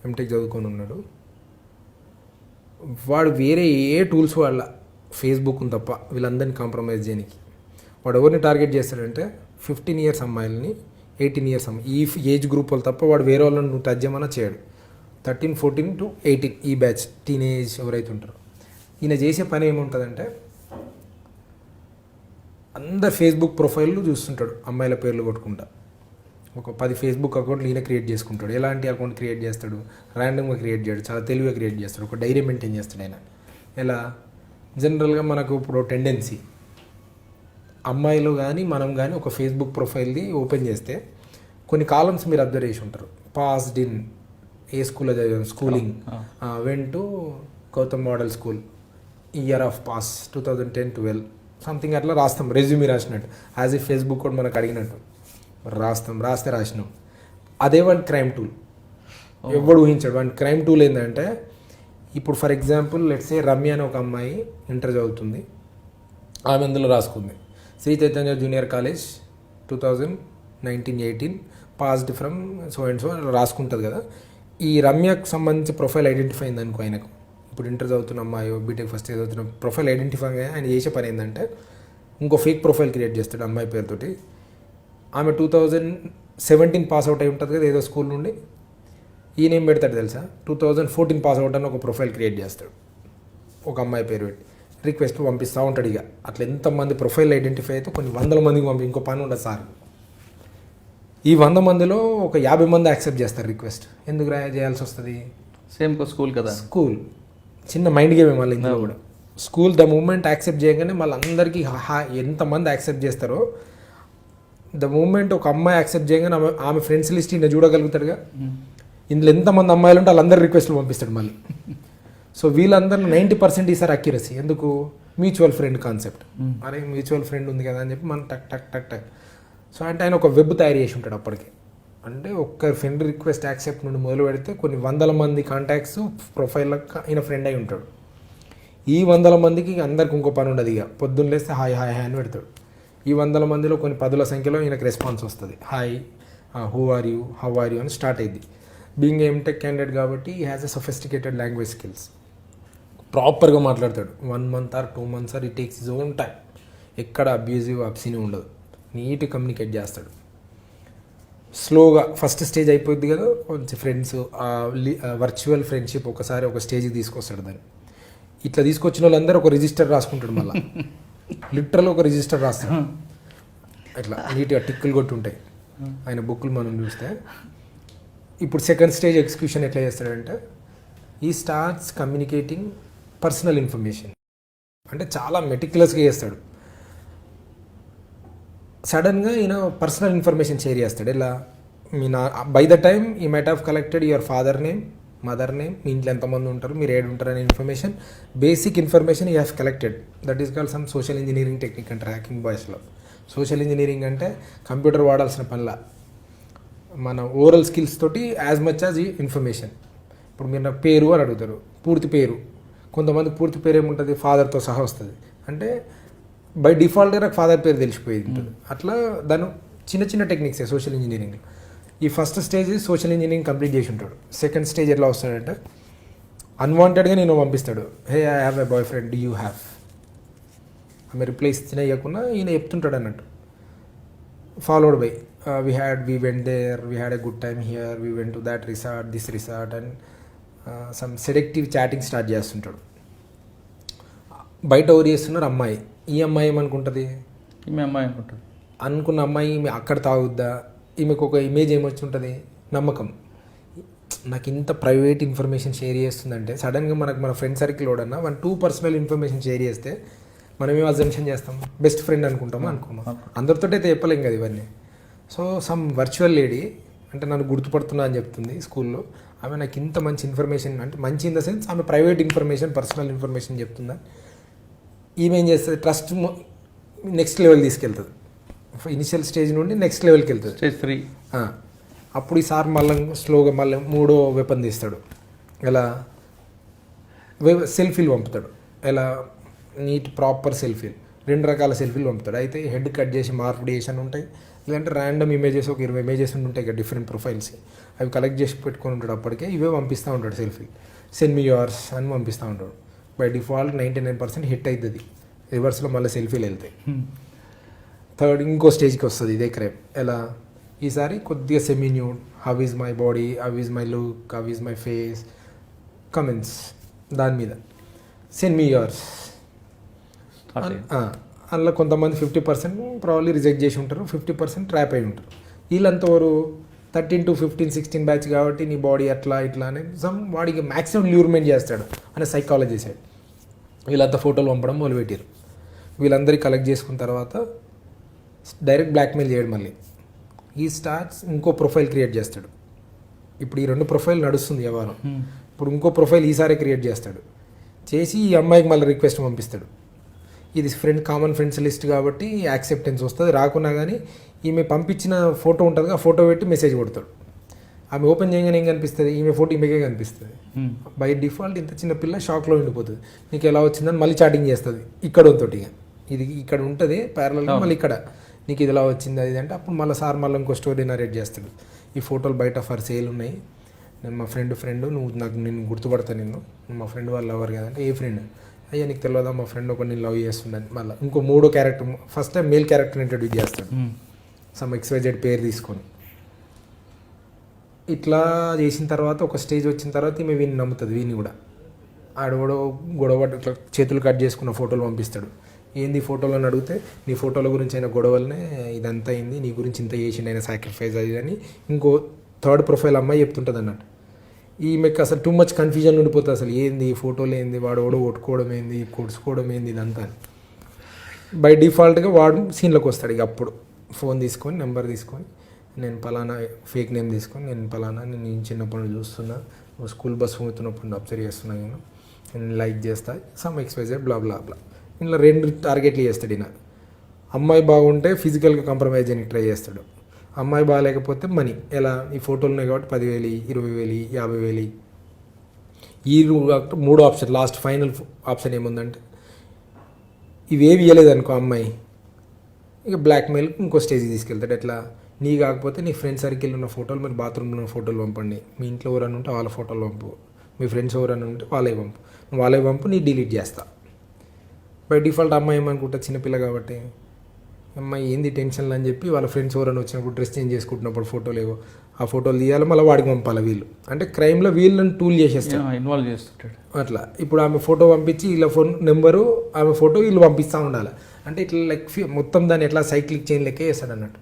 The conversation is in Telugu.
ఎంటెక్ చదువుకొని ఉన్నాడు. వాడు వేరే ఏ టూల్స్ వాళ్ళ ఫేస్బుక్ తప్ప వీళ్ళందరినీ కాంప్రమైజ్ చేయడానికి వాడు ఎవరిని టార్గెట్ చేస్తాడంటే 15 years అమ్మాయిలని, 18 years ఈ ఏజ్ గ్రూప్ వాళ్ళు తప్ప వాడు వేరే వాళ్ళని నువ్వు టచ్ చేయమన్నా చేయడు. 13, 14 to 18 ఈ బ్యాచ్ టీనేజ్ ఎవరైతే ఉంటారో ఈయన చేసే పని ఏముంటుందంటే అందరు ఫేస్బుక్ ప్రొఫైల్లు చూస్తుంటాడు, అమ్మాయిల పేర్లు కొట్టుకుంటా. ఒక 10 ఫేస్బుక్ అకౌంట్లు ఈయన క్రియేట్ చేసుకుంటాడు. ఎలాంటి అకౌంట్ క్రియేట్ చేస్తాడు? ర్యాండమ్గా క్రియేట్ చేయడు, చాలా తెలివిగా క్రియేట్ చేస్తాడు. ఒక డైరీ మెయింటైన్ చేస్తాడు ఆయన. ఎలా జనరల్గా మనకు ఇప్పుడు టెండెన్సీ అమ్మాయిలు కానీ మనం కానీ ఒక ఫేస్బుక్ ప్రొఫైల్ది ఓపెన్ చేస్తే కొన్ని కాలమ్స్ మీరు అబ్జర్వ్ చేసి ఉంటారు. పాస్డ్ ఇన్ ఏ స్కూల్లో చదివాం, schooling went to Gautam model school, year of pass 2010-12 something అట్లా రాస్తాం. రెజ్యూమీ రాసినట్టు యాజ్ ఈ ఫేస్బుక్ కూడా మనకు అడిగినట్టు రాసినాం. అదే వాడి క్రైమ్ టూల్. ఎవడు ఊహించాడు వాడి క్రైమ్ టూల్ ఏంటంటే, ఇప్పుడు ఫర్ ఎగ్జాంపుల్ లెట్సే రమ్య అని ఒక అమ్మాయి ఇంటర్ చదువుతుంది, ఆమె అందులో రాసుకుంది Sri Chaitanya junior college 2019-18 passed from so and so రాసుకుంటుంది కదా. ఈ రమ్యకు సంబంధించి ప్రొఫైల్ ఐడెంటిఫై అయింది అనుకో ఆయనకు, ఇప్పుడు ఇంటర్ చదువుతున్న అమ్మాయి బీటెక్ ఫస్ట్ ఇయర్ చదువుతున్న ప్రొఫైల్ ఐడెంటిఫై ఆయన చేసే పని ఏంటంటే ఇంకో ఫేక్ ప్రొఫైల్ క్రియేట్ చేస్తాడు అమ్మాయి పేరుతోటి. ఆమె 2017 పాస్ అవుట్ అయి ఉంటుంది కదా ఏదో స్కూల్ నుండి. ఈయన ఏం పెడతాడు తెలుసా, 2014 పాస్ అవుట్ అని ఒక ప్రొఫైల్ క్రియేట్ చేస్తాడు, ఒక అమ్మాయి పేరు పెట్టి రిక్వెస్ట్ పంపిస్తూ ఉంటాడు. ఇక అట్లా ఎంతమంది ప్రొఫైల్ ఐడెంటిఫై అయితే కొన్ని 100 మందికి ఇంకో పని ఉండదు సార్. ఈ 100 మందిలో ఒక 50 మంది యాక్సెప్ట్ చేస్తారు రిక్వెస్ట్. ఎందుకు చేయాల్సి వస్తుంది? సేమ్ స్కూల్ కదా, స్కూల్ చిన్న మైండ్ గేమే మళ్ళీ ఇందులో కూడా. స్కూల్ ద మూమెంట్ యాక్సెప్ట్ చేయగానే మళ్ళీ అందరికీ ఎంతమంది యాక్సెప్ట్ చేస్తారో ద మూమెంట్ ఒక అమ్మాయి యాక్సెప్ట్ చేయగానే ఆమె ఫ్రెండ్స్ లిస్ట్ ఈయన చూడగలుగుతాడుగా. ఇందులో ఎంతమంది అమ్మాయిలు ఉంటే వాళ్ళందరూ రిక్వెస్ట్లు పంపిస్తాడు మళ్ళీ. సో వీళ్ళందరూ 90% ఈసారి అక్యురసీ. ఎందుకు? Mutual friend concept. అరే మ్యూచువల్ ఫ్రెండ్ ఉంది కదా అని చెప్పి మనం టక్ టక్ టక్ టక్. సో అంటే ఆయన ఒక వెబ్ తయారు చేసి ఉంటాడు అప్పటికి. అంటే ఒక్క ఫ్రెండ్ రిక్వెస్ట్ యాక్సెప్ట్ నుండి మొదలు పెడితే కొన్ని 100 మంది కాంటాక్ట్స్ ప్రొఫైల్కి ఈయన ఫ్రెండ్ అయి ఉంటాడు. ఈ 100 మందికి అందరికి ఇంకో పని ఉండదు. ఇక పొద్దున్న లేస్తే హాయ్ హాయ్ హాయ్ అని పెడతాడు. ఈ 100 మందిలో కొన్ని 10ల సంఖ్యలో ఈయనకు రెస్పాన్స్ వస్తుంది, hi who are you, how are you అని స్టార్ట్ అయింది. బీయింగ్ ఎంటెక్ క్యాండిడేట్ కాబట్టి ఈ has a sophisticated language skills. ప్రాపర్గా మాట్లాడతాడు. 1 month or 2 months it takes his own time. ఎక్కడ అబ్యూజివ్ అబ్సీని ఉండదు, నీట్గా కమ్యూనికేట్ చేస్తాడు. స్లోగా ఫస్ట్ స్టేజ్ అయిపోద్ది కదా, కొంచెం ఫ్రెండ్స్ వర్చువల్ ఫ్రెండ్షిప్ ఒకసారి ఒక స్టేజ్కి తీసుకొస్తాడు. దాన్ని ఇట్లా తీసుకొచ్చిన వాళ్ళందరూ ఒక రిజిస్టర్ రాసుకుంటాడు. మళ్ళీ లిటరల్ ఒక రిజిస్టర్ రాస్తాడు. ఇట్లా నీట్గా టిక్కులు కొట్టి ఉంటాయి ఆయన బుక్లు మనం చూస్తే. ఇప్పుడు సెకండ్ స్టేజ్ ఎగ్జిక్యూషన్ ఎట్లా చేస్తాడంటే, ఈ స్టార్ట్స్ కమ్యూనికేటింగ్ పర్సనల్ ఇన్ఫర్మేషన్. అంటే చాలా మెటిక్యులస్గా చేస్తాడు. సడన్గా ఈయన పర్సనల్ ఇన్ఫర్మేషన్ షేర్ చేస్తాడు. ఇలా by the time he might have collected your father name, mother name, మీ ఇంట్లో ఎంతమంది ఉంటారు, మీరు ఏడు ఉంటారు అనే information, basic information you have collected. That is called some social engineering technique అంటారు హ్యాకింగ్ బాయ్స్లో. సోషల్ ఇంజనీరింగ్ అంటే కంప్యూటర్ వాడాల్సిన పనిలా, మన ఓరల్ స్కిల్స్ తోటి యాజ్ మచ్ యాజ్ ఈ ఇన్ఫర్మేషన్. ఇప్పుడు మీరు నాకు పేరు అని అడుగుతారు, పూర్తి పేరు. కొంతమంది పూర్తి పేరు ఏముంటుంది, ఫాదర్తో సహా వస్తుంది. అంటే బై డిఫాల్ట్గా నాకు ఫాదర్ పేరు తెలిసిపోయేది ఉంటుంది. అట్లా దాని చిన్న చిన్న టెక్నిక్సే సోషల్ ఇంజనీరింగ్. ఈ first stage social engineering complete చేసి ఉంటాడు. సెకండ్ స్టేజ్ ఎట్లా వస్తాడంటే, అన్వాంటెడ్గా నేను పంపిస్తాడు, hey I have a boy friend, do you have. ఆమె రిప్లై ఇచ్చినా ఇవ్వకుండా ఈయన చెప్తుంటాడు అన్నట్టు. Followed by we went there, we had a good time here, we went to that resort, this resort, and some seductive chatting start చేస్తుంటాడు. బయట ఎవరు చేస్తున్నారు, అమ్మాయి. ఈ అమ్మాయి ఏమనుకుంటుంది, ఈమె అమ్మాయి అనుకుంటుంది. అనుకున్న అమ్మాయి ఈమె అక్కడ తాగుద్దా, ఈమెకు ఒక ఇమేజ్ ఏమొచ్చి ఉంటుంది, నమ్మకం. నాకు ఇంత ప్రైవేట్ ఇన్ఫర్మేషన్ షేర్ చేస్తుందంటే, సడన్గా మన ఫ్రెండ్ సర్కిల్ ఓడన్నా 1-2 పర్సనల్ ఇన్ఫర్మేషన్ షేర్ చేస్తే మనం ఏం అజంప్షన్ చేస్తాం, బెస్ట్ ఫ్రెండ్ అనుకుంటామా, అందరితో అయితే చెప్పలేం కదా ఇవన్నీ. సో సమ్ వర్చువల్ లేడీ, అంటే నన్ను గుర్తుపడుతున్నా అని చెప్తుంది స్కూల్లో, ఆమె నాకు ఇంత మంచి ఇన్ఫర్మేషన్, అంటే మంచి ఇన్ ద సెన్స్ ఆమె ప్రైవేట్ ఇన్ఫర్మేషన్, పర్సనల్ ఇన్ఫర్మేషన్ చెప్తుందా. ఈమె ఏం చేస్తుంది, ట్రస్ట్ నెక్స్ట్ లెవెల్ తీసుకెళ్తుంది. ఇనిషియల్ స్టేజ్ నుండి నెక్స్ట్ లెవెల్కి వెళ్తుంది, స్టేజ్ 3. అప్పుడు ఈసారి మళ్ళీ స్లోగా మళ్ళీ 3వ వెపన్ తీస్తాడు. ఎలా, సెల్ఫీలు పంపుతాడు. ఎలా, నీట్ ప్రాపర్ సెల్ఫీలు, 2 రకాల సెల్ఫీలు పంపుతాడు. అయితే హెడ్ కట్ చేసి మార్పుడు చేసి ఉంటాయి, లేదంటే ర్యాండమ్ ఇమేజెస్ ఒక 20 ఇమేజెస్ ఉంటాయి కదా డిఫరెంట్ ప్రొఫైల్స్, అవి కలెక్ట్ చేసి పెట్టుకొని ఉంటాడు. అప్పటికే ఇవే పంపిస్తూ ఉంటాడు సెల్ఫీ. సెండ్ మీ యువర్స్ అని పంపిస్తూ ఉంటాడు. బై డిఫాల్ట్ 99% హిట్ అవుతుంది. రివర్స్లో మళ్ళీ సెల్ఫీలు వెళ్తాయి. థర్డ్ ఇంకో స్టేజ్కి వస్తుంది ఇదే క్రైమ్. ఎలా ఈసారి కొద్దిగా semi nude, how is my body, how is my look, how is my face, comments దాని మీద సెండ్ మీ యువర్స్. అందులో కొంతమంది 50% ప్రాబ్లీ రిజెక్ట్ చేసి ఉంటారు, 50% ట్రాప్ అయి ఉంటారు. వీళ్ళంతా ఎవరు 13 to 15, 16 బ్యాచ్ కాబట్టి నీ బాడీ అట్లా ఇట్లా అని వాడికి మ్యాక్సిమం ల్యూర్మెంట్ చేస్తాడు అనే సైకాలజీ సైడ్. వీళ్ళంతా ఫోటోలు పంపడం మొదలుపెట్టారు. వీళ్ళందరికీ కలెక్ట్ చేసుకున్న తర్వాత డైరెక్ట్ బ్లాక్మెయిల్ చేయడం. మళ్ళీ ఈ స్టార్ట్స్ ఇంకో ప్రొఫైల్ క్రియేట్ చేస్తాడు. ఇప్పుడు ఈ 2 ప్రొఫైల్ నడుస్తుంది వ్యవహారం. ఇప్పుడు ఇంకో ప్రొఫైల్ ఈసారి క్రియేట్ చేస్తాడు. చేసి ఈ అమ్మాయికి మళ్ళీ రిక్వెస్ట్ పంపిస్తాడు. ఇది కామన్ ఫ్రెండ్స్ లిస్ట్ కాబట్టి యాక్సెప్టెన్స్ వస్తుంది. రాకున్నా కానీ ఈమె పంపించిన ఫోటో ఉంటుంది, ఆ ఫోటో పెట్టి మెసేజ్ కొడతాడు. ఆమె ఓపెన్ చేయగానే ఏం కనిపిస్తుంది, ఈమె ఫోటో ఈమెకే కనిపిస్తుంది. బై డిఫాల్ట్ ఇంత చిన్న పిల్ల షాక్లో ఉండిపోతుంది. నీకు ఎలా వచ్చిందని మళ్ళీ చాటింగ్ చేస్తుంది ఇక్కడ తోటి. ఇది ఇక్కడ ఉంటుంది ప్యారలల్గా, మళ్ళీ ఇక్కడ నీకు ఇది ఎలా వచ్చింది అది అంటే అప్పుడు మళ్ళీ సార్ మళ్ళీ ఇంకో స్టోరీ నరేట్ చేస్తాడు. ఈ ఫోటోలు బయట ఫర్ సేల్ ఉన్నాయి, నేను మా ఫ్రెండ్ నువ్వు నేను గుర్తుపడతా, నువ్వు మా ఫ్రెండ్ వాళ్ళు ఎవరు కదంటే ఏ ఫ్రెండ్, అయ్యా నీకు తెలియదా మా ఫ్రెండ్ ఒక నేను లవ్ చేస్తుందని. మళ్ళీ ఇంకో 3వ character, first time male character introduce చేస్తాడు సమ్ XYZ పేరు తీసుకొని. ఇట్లా చేసిన తర్వాత ఒక స్టేజ్ వచ్చిన తర్వాత ఈమె వీడిని నమ్ముతుంది. వీడిని కూడా ఆడవాడు గొడవ ఇట్లా చేతులు కట్ చేసుకున్న ఫోటోలు పంపిస్తాడు. ఏంది ఫోటోలు అని అడిగితే నీ ఫోటోల గురించి అయిన గొడవలనే ఇదంతా అయింది, నీ గురించి ఇంత చేసిండు అయినా సాక్రిఫైస్ అది అని ఇంకో 3rd ప్రొఫైల్ అమ్మాయి చెప్తుంటుంది అన్నట్టు. ఈమెకి అసలు టూ మచ్ కన్ఫ్యూజన్ ఉండిపోతుంది. అసలు ఏంది ఫోటోలు ఏంది, వాడు కొట్టుకోవడం ఏంది, కొడుచుకోవడం ఏంది, ఇదంతా. బై డిఫాల్ట్గా వాడు సీన్లోకి వస్తాడు. ఇక అప్పుడు ఫోన్ తీసుకొని నెంబర్ తీసుకొని నేను పలానా ఫేక్ నేమ్ తీసుకొని నేను పలానా నేను చిన్నప్పటి నుండి చూస్తున్నా, స్కూల్ బస్ పోతున్నప్పుడు అబ్జర్వ్ చేస్తున్నా, నేను లైక్ చేస్తా సమ్ XYZ బ్లా బ్లా బ్లా. ఇంట్లో 2 టార్గెట్లు చేస్తాడు ఈయన. అమ్మాయి బాగుంటే ఫిజికల్గా కాంప్రమైజ్ అని ట్రై చేస్తాడు. అమ్మాయి బాగాలేకపోతే మనీ. ఎలా ఈ ఫోటోలు ఉన్నాయి కాబట్టి 10,000, 20,000, 50,000. ఈ 3వ ఆప్షన్ లాస్ట్ ఫైనల్ ఆప్షన్ ఏముందంటే ఇవేవి ఇవ్వలేదనుకో అమ్మాయి, ఇక బ్లాక్మెయిల్ ఇంకో స్టేజ్కి తీసుకెళ్తాడు. ఎట్లా నీ కాకపోతే నీ ఫ్రెండ్ సర్కిల్ ఉన్న ఫోటోలు, మీరు బాత్రూంలో ఉన్న ఫోటోలు పంపండి, మీ ఇంట్లో ఎవరైనా ఉంటే వాళ్ళ ఫోటోలు పంపు, మీ ఫ్రెండ్స్ ఎవరైనా ఉంటే వాళ్ళే పంపు నీ డిలీట్ చేస్తా. బై డిఫాల్ట్ అమ్మాయి ఏమనుకుంటా చిన్నపిల్ల కాబట్టి అమ్మాయి ఏంది టెన్షన్లు అని చెప్పి వాళ్ళ ఫ్రెండ్స్ ఎవరైనా వచ్చినప్పుడు డ్రెస్ చేంజ్ చేసుకుంటున్నప్పుడు ఫోటోలు ఏవో ఆ ఫోటోలు తీయాలి, మళ్ళీ వాడికి పంపాలి. వీళ్ళు అంటే క్రైమ్లో వీళ్ళని టూల్ చేసేస్తారు, ఇన్వాల్వ్ చేస్తుంటాడు అట్లా. ఇప్పుడు ఆమె ఫోటో పంపించి వీళ్ళ ఫోన్ నెంబరు ఆమె ఫోటో వీళ్ళు పంపిస్తూ ఉండాలి. అంటే ఇట్లా లైక్ మొత్తం దాన్ని ఎట్లా సైక్లిక్ చైన్ లెక్క చేస్తాడు అన్నట్టు.